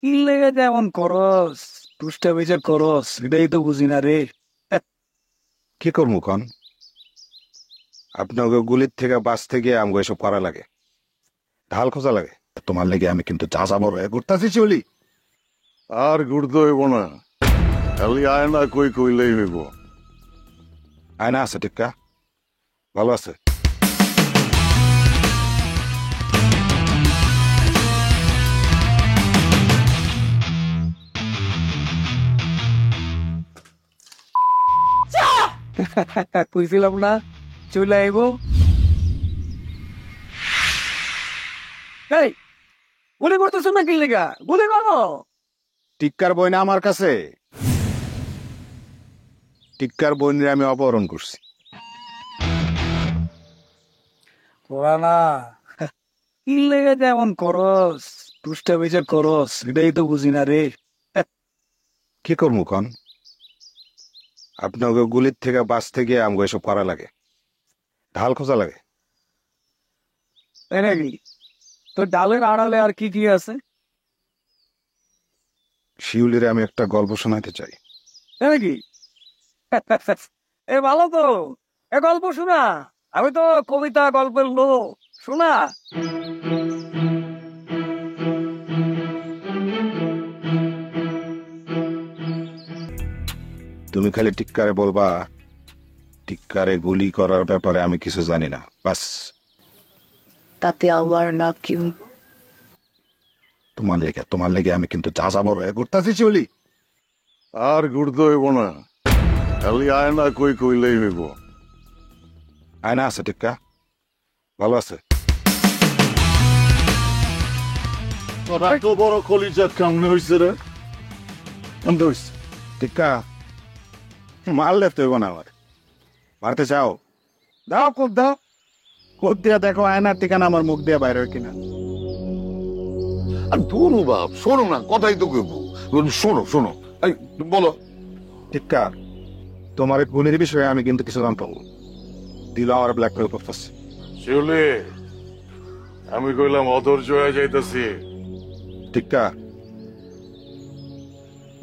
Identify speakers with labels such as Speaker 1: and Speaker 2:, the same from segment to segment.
Speaker 1: কি লেগে যেমন করস, টুসটা বেচে করস, এটাই তো বুঝি না রে।
Speaker 2: কি করবো কন? আপনাকে গুলির থেকে বাঁচতে গিয়ে আমাকে এসব করা লাগে, ঢাল খোঁজা লাগে। তোমার লেগে আমি কিন্তু যা যাবো ঘুরতেছি চলি।
Speaker 3: আর ঘুরতে হইব না, খালি আয় না কই কইলেই হইব।
Speaker 2: আয়না আছে টিক্কা, ভালো আছে।
Speaker 1: কইছিলাম না চলে আইব। এই, গুলি করতেছ না কি লেগা? গুলি করো।
Speaker 2: টিক্কার বই না আমার কাছে, টিক্কার বই নিয়ে আমি অপহরণ করছি।
Speaker 1: ওরা না, কি লেগে যেমন করস, টুসটা বেচে করস, এটাই তো বুঝি না রে।
Speaker 2: কি করবো কন? আপনাকে গুলির থেকে বাঁচতে গিয়ে আমাকে এসব করা লাগে, ঢাল খোঁজা লাগে।
Speaker 1: তাই নাকি? তোর ডালের আড়ালে আর কি কি আছে?
Speaker 2: শিউলিরে আমি একটা গল্প শোনাতে চাই।
Speaker 1: তাই নাকি? এ ভালো তো, এ গল্প শোনা। আমি তো কবিতা গল্পের লোক, শোনা।
Speaker 2: তুমি খালি টিক্কারে বলবা, টিক্কারে গুলি করার ব্যাপারে আমি কিছু জানি না, বাস।
Speaker 4: তাতে আমার লাভ কি হইব?
Speaker 2: তোমার লেগে আমি কিন্তু যা যাবো ঘুরতেছি চলি।
Speaker 3: আর ঘুরতে হইব না, খালি আয় না কই কইলেই হইব।
Speaker 2: আয়না আছে টিক্কা, ভালো আছে।
Speaker 3: তোর এত বড় কলিজাত কামনে হইছে রে?
Speaker 2: কেমন হইছে টিক্কা? মারলে তো হইব না আমার। মারতে চাও? দাও কোপ দাও, কোপ দিয়া দেখো আয়নার ঠিকানা আমার মুখ দিয়ে বাইরে হয় কিনা।
Speaker 5: আর ধরু বাপ, শোনো না, কথাই তো কইব। শোনো শোনো, এই বলো।
Speaker 2: টিক্কা, তোমার এই গুণের বিষয়ে আমি কিন্তু কিছু জানতাম, দিল আমার ব্ল্যাক মেল করতেছে।
Speaker 3: শিউলি, আমি কইলাম অধৈর্য হয়ে যাইতেছি।
Speaker 2: টিক্কা,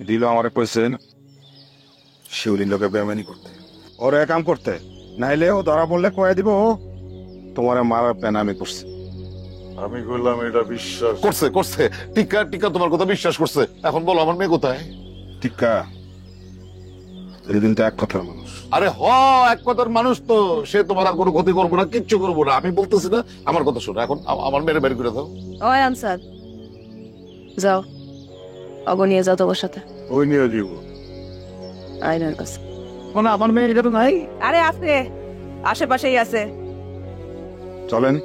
Speaker 2: দিল আমার কইছেন শিউলির লোকে বেমানি করতে, ওর এক কাম করতে, নাইলে ও ধরা পড়লে কয়ে দিব তোমার মারার প্ল্যান আমি করছি।
Speaker 3: আমি কইলাম এটা বিশ্বাস
Speaker 5: করছে করছে, টিকা টিকা তোমার কথা বিশ্বাস করছে। এখন বলো আমার মেয়ে কোথায়?
Speaker 2: টিক্কা, এদিন তো এক কথার মানুষ।
Speaker 5: আরে এক কথার মানুষ তো, সে তোমার আর কোনো ক্ষতি করবো না, কিচ্ছু করবো না। আমি বলতেছি না, আমার কথা শোনো। এখন আমার মেয়ের বের করে দাও।
Speaker 4: ওই আনসার, যাও অগ নিয়ে যাও তোমার সাথে
Speaker 3: ওই নিয়ে দিব।
Speaker 4: আয়নার কাছে।
Speaker 1: মানে আমার মেয়ে এটা তো নাই।
Speaker 4: আরে আছে, আশেপাশেই আছে।
Speaker 2: চলেন,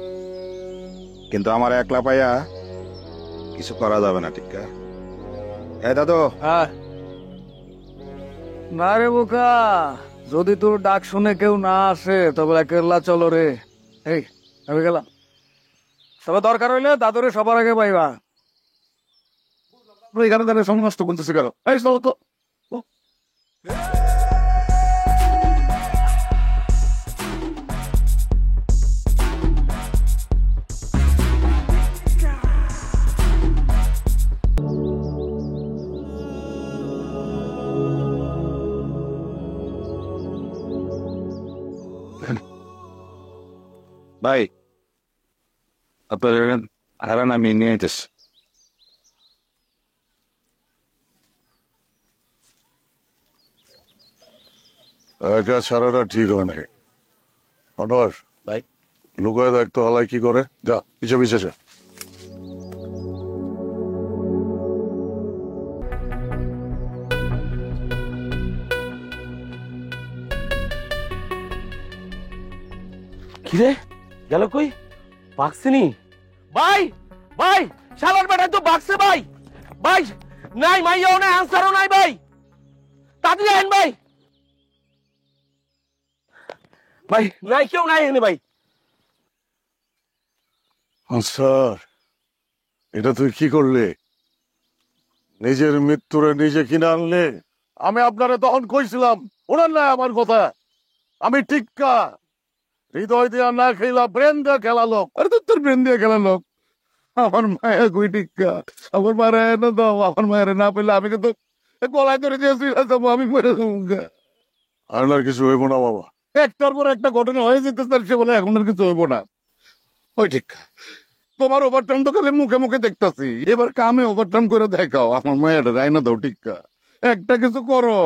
Speaker 2: কিন্তু আমার একলা পাইয়া কিছু করা যাবে না টিক্কা। এ দাদু,
Speaker 1: হ্যাঁ। না রে বোকা, যদি তোর ডাক শুনে কেউ না আসে তবে একলা চলো রে। এই, আমি গেলাম। তবে দরকার হইলে দাদুরে সবার আগে পাইবা। এখানে দাঁড়িয়ে সময় নষ্ট করতেছে কেন? এই চলো তো।
Speaker 2: ভাই, আপনার হারান আমি নিয়ে যেতেছি।
Speaker 3: একা ছাড়াটা ঠিক হয় না। অনস
Speaker 2: ভাই,
Speaker 3: লুকায় দেখতো হালাই কি করে। যা পিছে পিছে যা।
Speaker 6: কিরে গেল কই? বাক্সিনি ভাই, ভাই শালার বেটা তো বাক্সে ভাই। ভাই নাই, মাইয়াও নাই, আনসারও নাই ভাই। তাড়াতাড়ি আইন ভাই। ভাই নাই, কেউ নাই এখানে ভাই।
Speaker 3: স্যার, এটা তুই কি করলে? নিজের মৃত্যুরে নিজে কিনে আনলে। আমি আপনারে তখন কইছিলাম, ওনার নাই আমার কথা। আমি টিক্কা, হৃদয় দিয়া না খেলা ব্রেন দিয়ে খেলা লোক।
Speaker 1: আরে তোর ব্রেন দিয়ে গেল লোক।
Speaker 5: আমার মায়া কই টিক্কা, আমার মারা এনে দাও, আমার মায়ের না পেলে আমি কিন্তু গলায় ধরে দিয়েছি, আমি মরে যাবো গা।
Speaker 3: আর কিছু হইব না বাবা।
Speaker 5: একটার পর একটা ঘটনা হয়ে যেতে স্যার, সে বলে এখন আর কিছু হইব না। ওই ঠিক, তোমার ওভারটার্ন তো খালি মুখে মুখে দেখতেছি, এবার কামে ওভারটার্ন করে দেখাও, আমার মায়ের রায় না দাও টিক্কা, একটা কিছু করো।